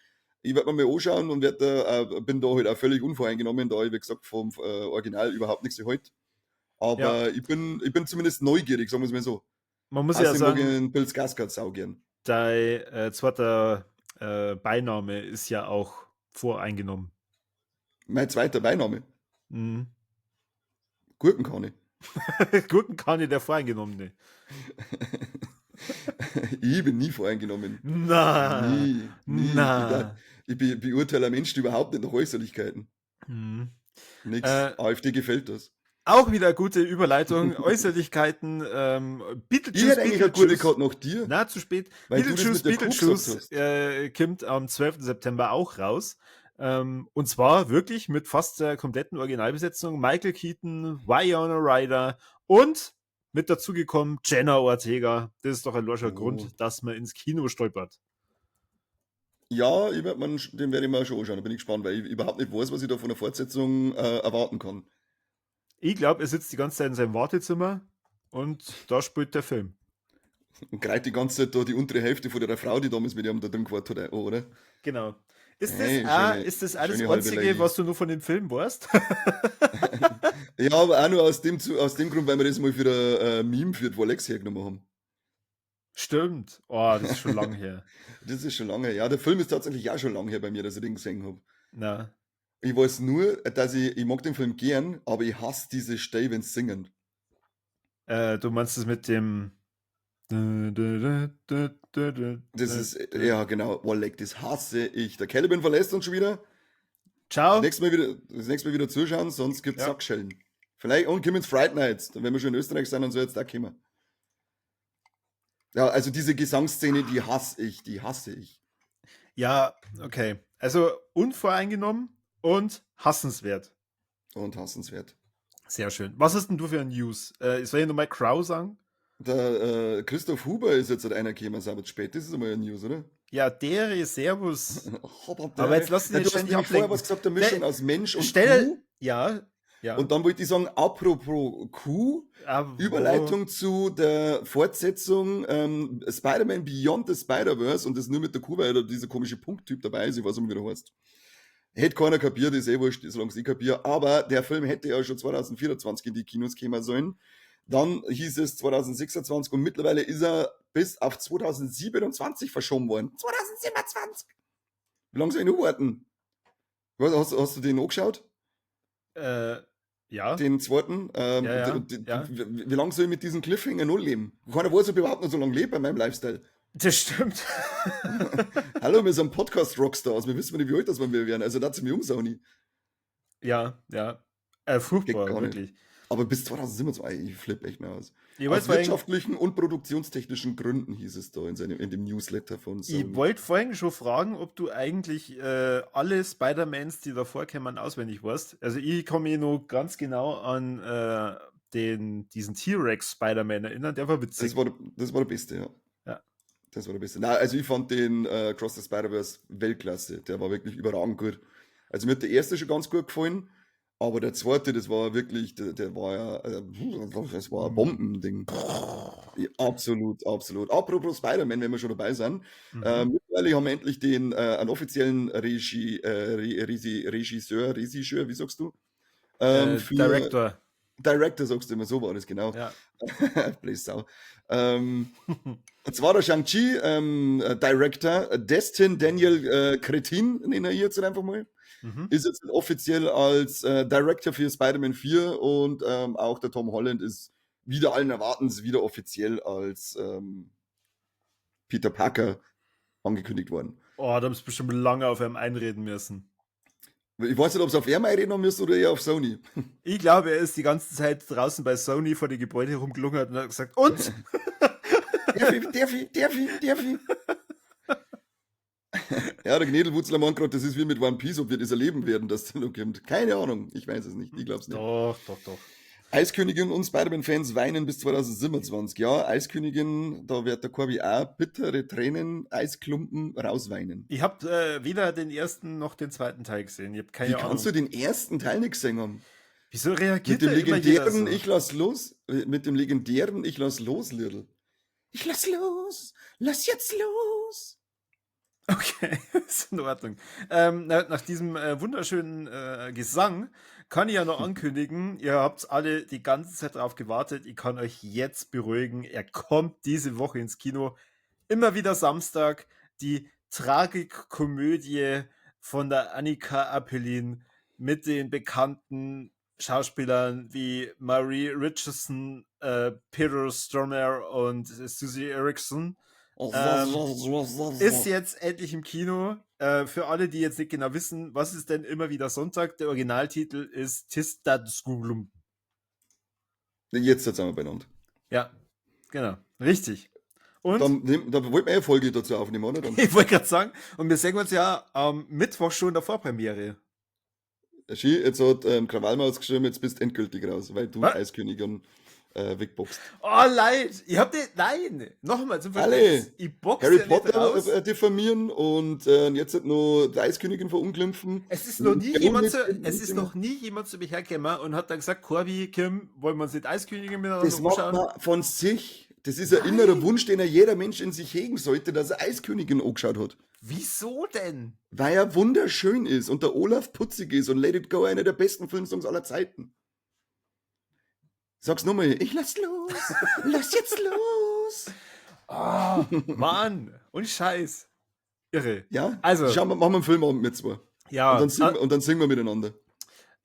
Ich werde mir mal anschauen und bin da halt auch völlig unvoreingenommen, da ich, wie gesagt, vom Original überhaupt nichts gehalte. Ja, Aber ich bin zumindest neugierig, sagen wir es mal so. man muss ja Außerdem mag ich sagen, den Bill Skarsgård sau gern. dein zweiter Beiname ist ja auch voreingenommen. Mein zweiter Beiname, Mhm. Gurkenkanne. Gurkenkanne der Voreingenommene. Ich bin nie voreingenommen. Na, Nie. na. Ich beurteile einen Menschen überhaupt nicht nach Äußerlichkeiten. Mhm. Nix. Äh, AfD gefällt das. Auch wieder gute Überleitung. Äußerlichkeiten. Ich hätte eigentlich eine gute gehabt nach dir, Na, zu spät. weil du das mit der Kuh gesagt Beetlejuice hast. kommt am 12. September auch raus. Und zwar wirklich mit fast der kompletten Originalbesetzung. Michael Keaton, Winona Ryder und mit dazugekommen Jenna Ortega. Das ist doch ein logischer Oh. Grund, dass man ins Kino stolpert. Ja, den werde ich mir schon anschauen. Da bin ich gespannt, weil ich überhaupt nicht weiß, was ich da von der Fortsetzung erwarten kann. Ich glaube, er sitzt die ganze Zeit in seinem Wartezimmer und da spielt der Film. Und greift die ganze Zeit da die untere Hälfte von der Frau, die damals mit ihm da drin gewartet hat, oder? Genau. Ist Hey, das auch das schöne halbe Einzige, Lady. was du nur von dem Film weißt? Ja, aber auch nur aus dem Grund, weil wir das mal für ein Meme für die Alex hergenommen haben. Stimmt. Oh, das ist schon lang her. Das ist schon lange her. Ja, der Film ist tatsächlich auch schon lange her bei mir, dass ich den gesehen habe. Na. Ich weiß nur, dass ich mag den Film gern, aber ich hasse diese Stelle, wenn sie singen. Du meinst das mit dem. Das ist, ja genau, Oleg, das hasse ich. Der Caliban verlässt uns schon wieder. Ciao. Das nächste Mal wieder zuschauen, sonst gibt's Ja. Sackschellen. Vielleicht, und kommen ins Fright Nights, wenn wir schon in Österreich sind und so, jetzt da kommen. Ja, also diese Gesangsszene, die hasse ich. Ja, okay. Also unvoreingenommen und hassenswert. Und hassenswert. Sehr schön. Was hast denn du für ein News? Soll ich nochmal Crow sagen? Der Christoph Huber ist jetzt seit einer gekommen, ist aber zu spät. Das ist einmal ein News, oder? Ja, dere Servus. Aber Aber jetzt lass dich nicht du hast ständig nämlich vorher ablenken. was gesagt, eine Mischung aus Mensch und Stell. Kuh. Ja. Und dann wollte ich sagen, apropos Kuh, Überleitung zu der Fortsetzung Spider-Man Beyond the Spider-Verse und das nur mit der Kuh, weil da dieser komische Punkttyp dabei ist, ich weiß nicht, wie der heißt. Hätte keiner kapiert, ist eh wurscht, solange ich kapiere. Aber der Film hätte ja schon 2024 in die Kinos kommen sollen. Dann hieß es 2026 und mittlerweile ist er bis auf 2027 verschoben worden. 2027! Wie lange soll ich noch warten? Hast du den angeschaut? Ja. Den zweiten? Ja. Wie lange soll ich mit diesen Cliffhanger noch leben? Keiner weiß, ob ich überhaupt noch so lange lebe bei meinem Lifestyle. Das stimmt. Hallo, wir sind Podcast-Rockstars. Wir wissen nicht, wie alt das wir werden. Also, da sind wir jung, auch nie. Ja. Furchtbar, Geht gar nicht. wirklich. Aber bis 2027, ich flippe echt mehr aus. Ich Aus wollte wirtschaftlichen und produktionstechnischen Gründen hieß es da in dem Newsletter von Sony. Ich wollte vorhin schon fragen, ob du eigentlich alle Spider-Mans, die davor kämen, auswendig weißt. Also ich kann mich noch ganz genau an diesen T-Rex Spider-Man erinnern, der war witzig. Das war der Beste, ja. Ja. Das war der Beste. Nein, also ich fand den Cross the Spider-Verse Weltklasse. Der war wirklich überragend gut. Also mir hat der erste schon ganz gut gefallen, aber der zweite, das war wirklich, der war ja, das war ein Bombending. Ja, absolut. Apropos Spider-Man, wenn wir schon dabei sind. Mittlerweile haben wir endlich einen offiziellen Regisseur, wie sagst du? Director. Director sagst du immer, so war das, genau. Ja. Blöd Sau. Und zwar der Shang-Chi Director, Destin Daniel Cretin, nennen wir jetzt einfach mal. Ist jetzt offiziell als Director für Spider-Man 4 und auch der Tom Holland ist wieder allen Erwartens wieder offiziell als Peter Parker angekündigt worden. Oh, da bist du bestimmt lange auf einem einreden müssen. Ich weiß nicht, ob es auf er mal reden müsste oder eher auf Sony. Ich glaube, er ist die ganze Zeit draußen bei Sony vor die Gebäude rumgelungert und hat gesagt, und? Darf ich? Ja, der Gnädelwurzler meint gerade, das ist wie mit One Piece, ob wir das erleben werden, dass da noch kommt. Keine Ahnung, ich weiß es nicht, ich glaub's nicht. Doch. Eiskönigin und Spider-Man-Fans weinen bis 2027. Ja, Eiskönigin, da wird der Corby auch bittere Tränen, Eisklumpen rausweinen. Ich habe weder den ersten noch den zweiten Teil gesehen. Ich habe Wie keine Ahnung. kannst du den ersten Teil nicht gesehen haben? Wieso Mit reagiert dem da immer jeder legendären so? Ich lass los, mit dem legendären Ich lass los, Lidl. Ich lass los, lass jetzt los. Okay, ist in Ordnung. Nach diesem wunderschönen Gesang kann ich ja noch ankündigen, ihr habt alle die ganze Zeit darauf gewartet. Ich kann euch jetzt beruhigen. Er kommt diese Woche ins Kino. Immer wieder Samstag. Die Tragikkomödie von der Annika Apelin mit den bekannten Schauspielern wie Marie Richardson, Peter Stormare und Susie Erickson. Ist jetzt endlich im Kino. Für alle, die jetzt nicht genau wissen, was ist denn immer wieder Sonntag? Der Originaltitel ist Tis dat Skulum. Jetzt sind wir beieinander. Ja, genau. Richtig. Und Da wollten wir ja eine Folge dazu aufnehmen, oder? Dann ich wollte gerade sagen, und wir sehen uns ja am Mittwoch schon in der Vorpremiere. Ski, jetzt hat Krawallmaus geschrieben, jetzt bist du endgültig raus, weil du Was? Eiskönigin wegboxst. Oh, leid! Ich hab den. Nein! Nochmal zum Alle. Verständnis. Ich boxe Harry ja nicht Potter raus. diffamieren und jetzt hat noch die Eiskönigin verunglimpfen. Es ist noch nie Ja, jemand mit- zu, mit- es ist mit- noch nie jemand zu mir hergekommen und hat dann gesagt, Corby, Kim, wollen wir uns nicht Eiskönigin miteinander Das macht anschauen? man von sich. Das ist ein innerer Wunsch, den jeder Mensch in sich hegen sollte, dass er Eiskönigin angeschaut hat. Wieso denn? Weil er wunderschön ist und der Olaf putzig ist und Let It Go einer der besten Filmsongs aller Zeiten. Sag's nochmal, ich lass los, lass jetzt los. Oh, Mann, und Scheiß. Irre. Ja, Also- schauen wir, machen wir einen Filmabend mit zwei. Ja, Und dann singen wir miteinander.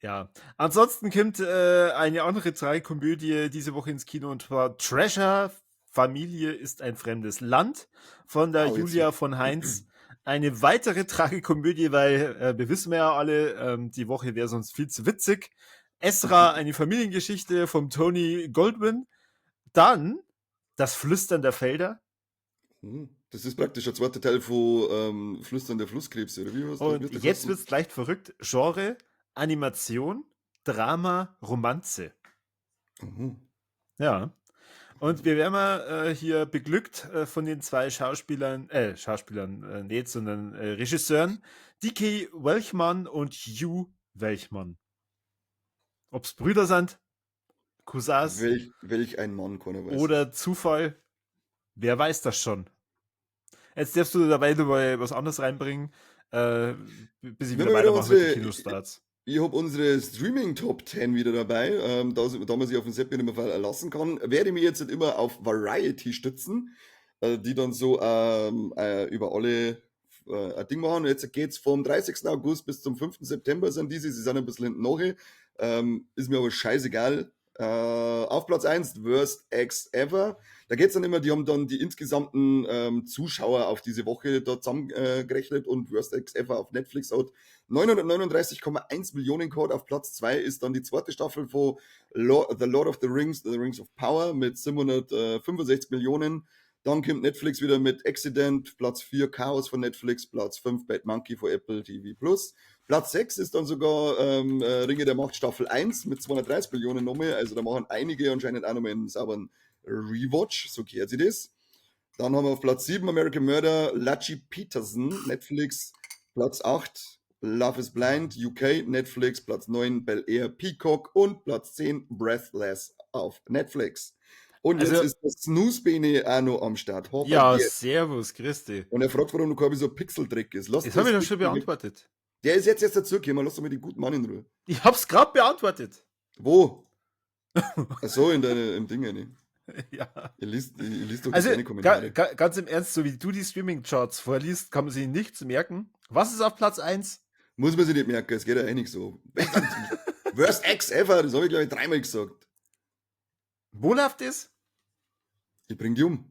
ja. Ansonsten kommt eine andere Komödie diese Woche ins Kino und zwar Treasure, Familie ist ein fremdes Land von der Oh, jetzt Julia von Heinz. Eine weitere Tragikomödie, weil wir wissen ja alle, die Woche wäre sonst viel zu witzig. Esra, eine Familiengeschichte vom Tony Goldwyn. Dann Das Flüstern der Felder. Das ist praktisch der zweite Teil von Flüstern der Flusskrebse, oder wie was? Und wird das jetzt heißen? wird es leicht verrückt. Genre, Animation, Drama, Romanze. Mhm. Ja. Und wir werden mal hier beglückt von den zwei Schauspielern nicht, sondern Regisseuren, Dickie Welchmann und Hugh Welchmann. Ob's Brüder sind, Cousins Welch ein Mann, keiner weiß. oder Zufall, wer weiß das schon. Jetzt darfst du dabei mal was anderes reinbringen, bis ich Wir wieder haben wieder weitermache mit den unsere- Kinostarts. Ich habe unsere Streaming Top 10 wieder dabei, da man sich auf den Sepp nicht mehr verlassen kann, werde ich mich jetzt nicht immer auf Variety stützen, die dann so über alle ein Ding machen. Und jetzt geht's vom 30. August bis zum 5. September sind diese, sie sind ein bisschen hinten nachher, ist mir aber scheißegal. Auf Platz 1, Worst Ex Ever. Da geht's dann immer, die haben dann die insgesamten Zuschauer auf diese Woche da zusammengerechnet und Worst Ex Ever auf Netflix hat 939,1 Millionen gehabt. Auf Platz 2 ist dann die zweite Staffel von The Lord of the Rings of Power mit 765 Millionen. Dann kommt Netflix wieder mit Accident, Platz 4 Chaos von Netflix, Platz 5 Bad Monkey von Apple TV Plus. Platz 6 ist dann sogar Ringe der Macht Staffel 1 mit 230 Millionen nochmal. Also da machen einige anscheinend auch nochmal einen sauberen Rewatch, so gehört sie das. Dann haben wir auf Platz 7 American Murder, Lachi Peterson, Netflix, Platz 8 Love is Blind, UK, Netflix, Platz 9 Bel Air, Peacock und Platz 10 Breathless auf Netflix. Und Also- jetzt ist das Snooze-Bene auch noch am Start. Hoffe Ja, jetzt. servus, Christi. Und er fragt, warum du so ein Pixeldreck ist. Lass Das habe ich doch schon Ding- beantwortet. Der ist jetzt dazugekommen, lass doch mal den guten Mann in Ruhe. Ich hab's gerade beantwortet. Wo? Achso, im Ding, ne? Ja. Ihr liest doch Also, keine Kommentare. ganz im Ernst, so wie du die Streaming-Charts vorliest, kann man sich nichts merken. Was ist auf Platz 1? Muss man sich nicht merken, es geht ja eh nicht so. Worst Ex ever, das habe ich glaube ich 3-mal gesagt. Wo läuft das? Ich bring die um.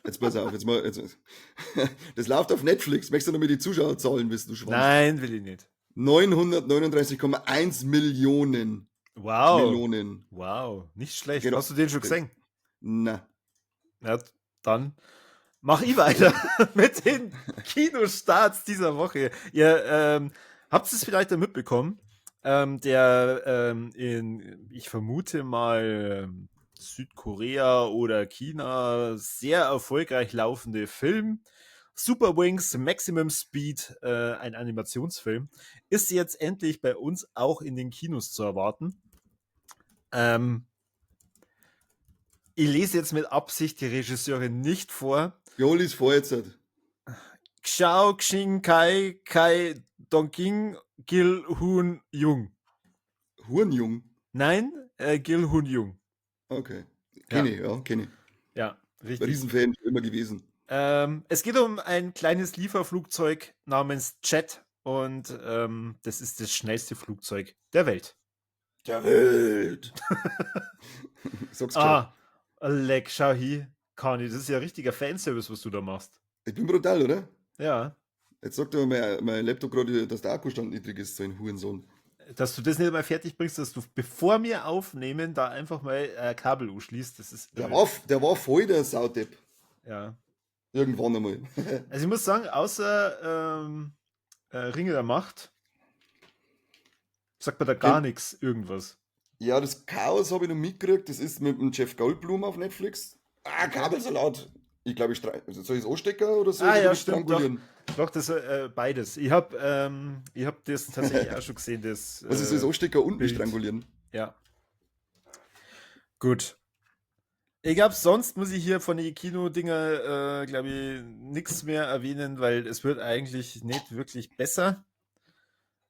Jetzt pass auf, das läuft auf Netflix. Möchtest du noch mal die Zuschauerzahlen wissen, du Schwanz? Nein, will ich nicht. 939,1 Millionen. Wow. Melonen. Wow, nicht schlecht. Genau. Hast du den schon gesehen? Na, Ja, dann Mach ich weiter mit den Kinostarts dieser Woche. Ihr habt es vielleicht mitbekommen, ich vermute mal, Südkorea oder China sehr erfolgreich laufende Film Super Wings Maximum Speed, ein Animationsfilm, ist jetzt endlich bei uns auch in den Kinos zu erwarten. Ich lese jetzt mit Absicht die Regisseurin nicht vor. Jolis vor jetzt. Xiao Xing Kai Kai Dongqing Gil Hun Jung. Hurnjung. Nein, Gil Hun Jung. Okay. Kenne ich, kenne ich. Ja, richtig. Riesenfan immer gewesen. Es geht um ein kleines Lieferflugzeug namens Jet und das ist das schnellste Flugzeug der Welt. Der Welt. Sag's schon. Leck, schau hier, Kani, das ist ja richtiger Fanservice, was du da machst. Ich bin brutal, oder? Ja. Jetzt sagt aber mein Laptop gerade, dass der Akkustand niedrig ist, so ein Hurensohn. Dass du das nicht mal fertig bringst, dass du bevor wir aufnehmen, da einfach mal Kabel umschließt, das ist Der war voll der Saudepp. ja. Irgendwann einmal. Also ich muss sagen, außer Ringe der Macht sagt man da gar nichts, irgendwas. Ja, das Chaos habe ich noch mitgekriegt. Das ist mit dem Jeff Goldblum auf Netflix. Kabelsalat. Ich glaube, soll ich es anstecken oder soll ich es stimmt, doch, das beides. Ich hab das tatsächlich auch schon gesehen. Das, Was ist das anstecken und Bild. strangulieren? Ja. Gut. Ich glaube, sonst muss ich hier von den Kino-Dinger, glaube ich, nichts mehr erwähnen, weil es wird eigentlich nicht wirklich besser.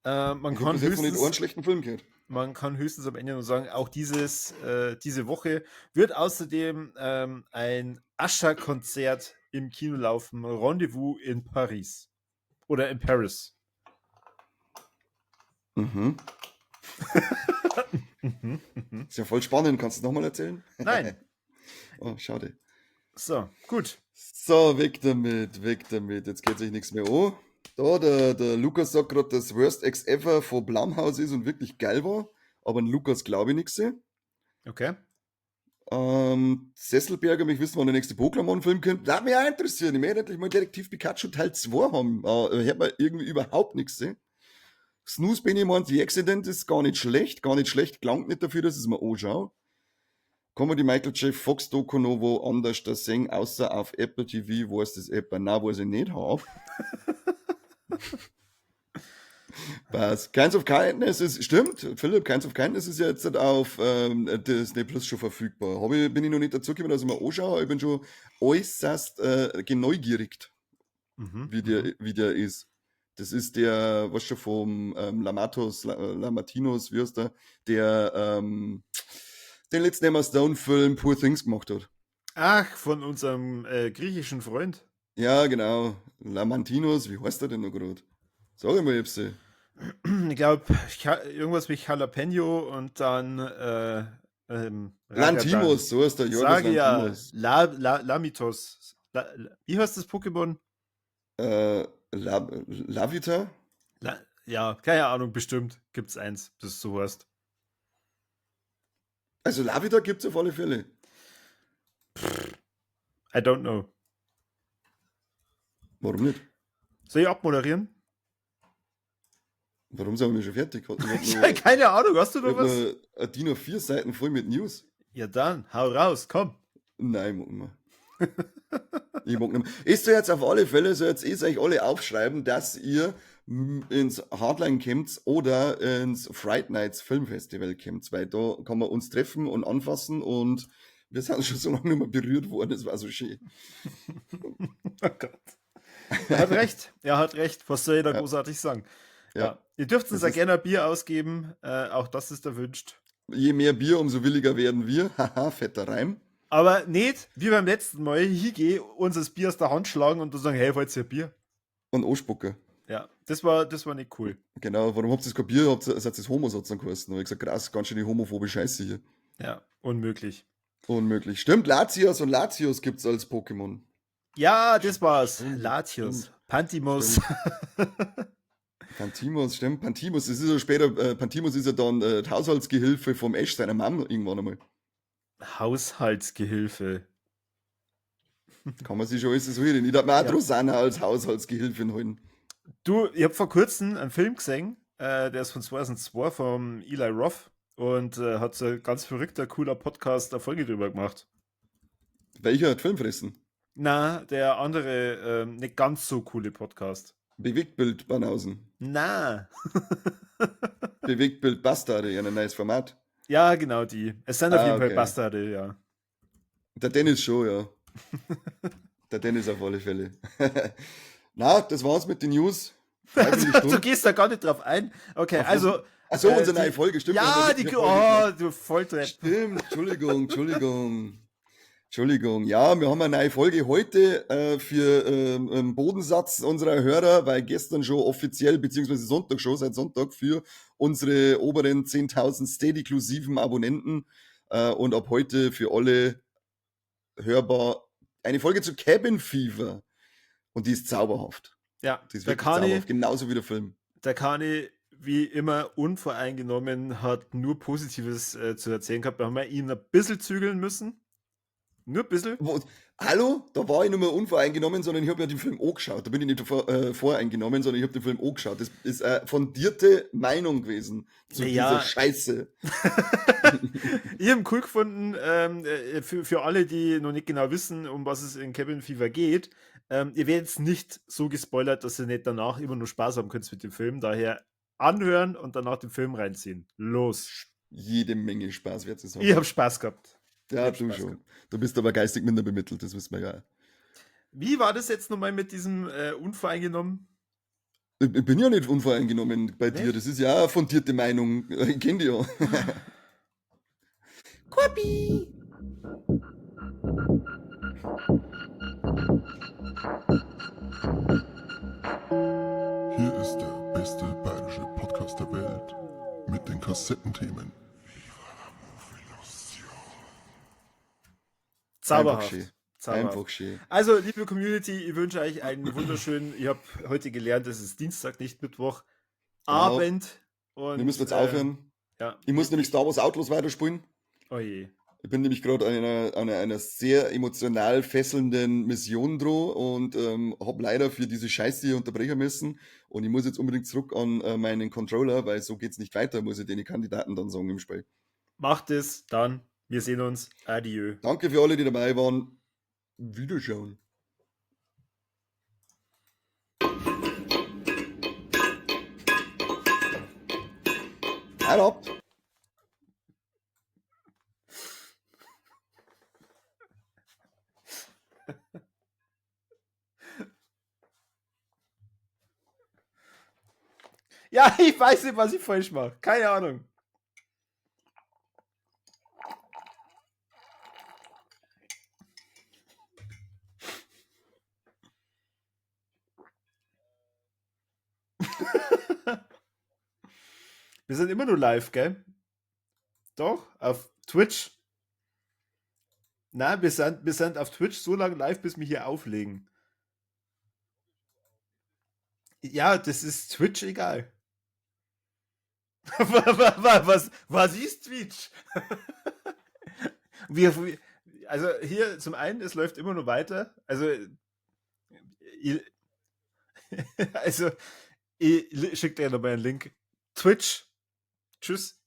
Man Ich habe kann bis jetzt noch nicht einen höchstens schlechten Film gehört. Man kann höchstens am Ende nur sagen, auch diese Woche wird außerdem ein Usher-Konzert im Kino laufen. Rendezvous in Paris. Oder in Paris. Mhm. Ist ja voll spannend. Kannst du es nochmal erzählen? Nein. Oh, schade. So, gut. So, weg damit, weg damit. Jetzt geht sich nichts mehr an. Da, der Lukas sagt gerade, dass Worst Ex Ever von Blumhouse ist und wirklich geil war. Aber an Lukas glaube ich nichts. Okay. Sesselberger, mich wissen, wann der nächste Pokémon-Film kommt. Das mich auch interessieren. Ich möchte endlich mal Detektiv Pikachu Teil 2 haben. Hört man irgendwie überhaupt nichts. Snooze Benny meint, The Accident ist gar nicht schlecht. Gar nicht schlecht, klangt nicht dafür, dass ich es mir anschaue. Kann man die Michael J. Fox Doku noch wo anders da sehen, außer auf Apple TV, wo es das App? Nein, wo ich nicht habe. Was? Kinds of Kindness ist, stimmt, Philipp, Kinds of Kindness ist ja jetzt auf Disney Plus schon verfügbar. Bin ich noch nicht dazu gekommen, dass ich mir anschaue. Ich bin schon äußerst geneugierig, wie der ist. Das ist der, was schon vom Lamatinos, wie heißt der den letzten Emma Stone-Film Poor Things gemacht hat. Ach, von unserem griechischen Freund. Ja, genau. Lamantinos, wie heißt der denn noch gerade? Sag ich mal, Epsi. Ich glaube, irgendwas mit Jalapeno und dann Lantimos, so ist der Jorgos Sage ja, Lantimos. Lamitos. Wie heißt das Pokémon? Lavita? Ja, keine Ahnung, bestimmt gibt's eins, das so heißt. Also Lavita gibt's auf alle Fälle. I don't know. Warum nicht? Soll ich abmoderieren? Warum sind wir schon fertig? Keine Ahnung, hast du noch was? Ein DIN A4 Seiten voll mit News. Ja dann, hau raus, komm. Nein, mag nicht mehr. Ich mag nicht mehr. Ist so jetzt auf alle Fälle, so jetzt euch alle aufschreiben, dass ihr ins Hardline kommt oder ins Fright Nights Filmfestival kommt, weil da kann man uns treffen und anfassen und wir sind schon so lange nicht mehr berührt worden, das war so schön. Oh Gott. Er hat recht. Was soll ich da großartig sagen? Ja. Ihr dürft uns ja gerne ein Bier ausgeben, auch das ist erwünscht. Je mehr Bier, umso williger werden wir. Haha, fetter Reim. Aber nicht, wie beim letzten Mal, hingehen, uns das Bier aus der Hand schlagen und dann sagen, hey, wollt ihr Bier? Und anspucken. Ja, das war nicht cool. Genau, warum habt ihr kein Bier? Seid ihr Homos, hat's dann geheißen. Da hab ich gesagt, krass, ganz schön die homophobe Scheiße hier. Ja, unmöglich. Unmöglich. Stimmt, Latios und Latios gibt's als Pokémon. Ja, das war's. Latios. Pantimos. Pantimos, stimmt. Pantimos, das ist ja später, Pantimos ist ja dann die Haushaltsgehilfe vom Ash seiner Mom irgendwann einmal. Haushaltsgehilfe. Kann man sich schon alles so holen. Ich darf mir auch Ja. Rosanna als Haushaltsgehilfin holen. Du, ich habe vor kurzem einen Film gesehen, der ist von 2002 vom Eli Roth und hat so ein ganz verrückter, cooler Podcast eine Folge drüber gemacht. Welcher hat Filmfressen? Na, der andere, nicht ganz so coole Podcast. Bewegtbild Banausen. Na. Bewegtbild Bastarde, ja, ein neues Format. Ja, genau die. Es sind auf jeden Fall Okay. Bastarde, ja. Der Dennis schon, ja. Der Dennis auf alle Fälle. Na, das war's mit den News. Dreiviertel Du Stunde. gehst da gar nicht drauf ein. Okay, Auf was? also. Achso, unsere die- neue Folge, stimmt. Ja, unsere die. letzte Folge gemacht. Oh, du Volltreffer. Stimmt, Entschuldigung. Ja, wir haben eine neue Folge heute für Bodensatz unserer Hörer, weil gestern schon offiziell, beziehungsweise Sonntag schon, seit Sonntag für unsere oberen 10.000 Steady-inklusiven Abonnenten und ab heute für alle hörbar eine Folge zu Cabin Fever. Und die ist zauberhaft. Ja, Die ist der wirklich Kani, zauberhaft, genauso wie der Film. wie immer, unvoreingenommen, hat nur Positives zu erzählen gehabt. Da haben wir ihn ein bisschen zügeln müssen. Nur ein bisschen. Hallo? Da war ich nicht mehr unvoreingenommen, sondern ich habe mir den Film angeschaut. Da bin ich nicht voreingenommen, sondern ich habe den Film angeschaut. Das ist eine fundierte Meinung gewesen zu Ja. dieser Scheiße. Ich habe cool gefunden, für alle, die noch nicht genau wissen, um was es in Cabin Fever geht. Ihr werdet jetzt nicht so gespoilert, dass ihr nicht danach immer nur Spaß haben könnt mit dem Film. Daher anhören und danach den Film reinziehen. Los. Jede Menge Spaß wird es haben. Ich habe Spaß gehabt. Ja, hab du Spaß schon. gehabt. Du bist aber geistig minder bemittelt, das wissen wir ja. Wie war das jetzt nochmal mit diesem unvoreingenommen? Ich bin ja nicht unvoreingenommen bei dir. Nicht? Das ist ja auch eine fundierte Meinung. Ich kenne die ja. Korbi! Hier ist der beste bayerische Podcast der Welt mit den Kassettenthemen. Zauberhaft. schön. Zauberhaft. Einfach schön. Also, liebe Community, ich wünsche euch einen wunderschönen, ich habe heute gelernt, es ist Dienstag, nicht Mittwoch, Genau. Abend. Und, Wir müssen jetzt aufhören. Ja. Ich muss nämlich Star Wars Outlaws weiterspielen. Oh je. Ich bin nämlich gerade an einer sehr emotional fesselnden Mission dran und habe leider für diese Scheiße hier unterbrechen müssen. Und ich muss jetzt unbedingt zurück an meinen Controller, weil so geht's nicht weiter, muss ich den Kandidaten dann sagen im Spiel. Macht es, dann. Wir sehen uns. Adieu. Danke für alle, die dabei waren. Wiederschauen. Ab. Ja, ich weiß nicht, was ich falsch mache. Keine Ahnung. Wir sind immer nur live, gell? Doch, auf Twitch. Nein, wir sind auf Twitch so lange live, bis wir hier auflegen. Ja, das ist Twitch egal. Was ist Twitch? Also hier zum einen, es läuft immer nur weiter. Ich, also ich schicke dir nochmal einen Link. Twitch. Tschüss.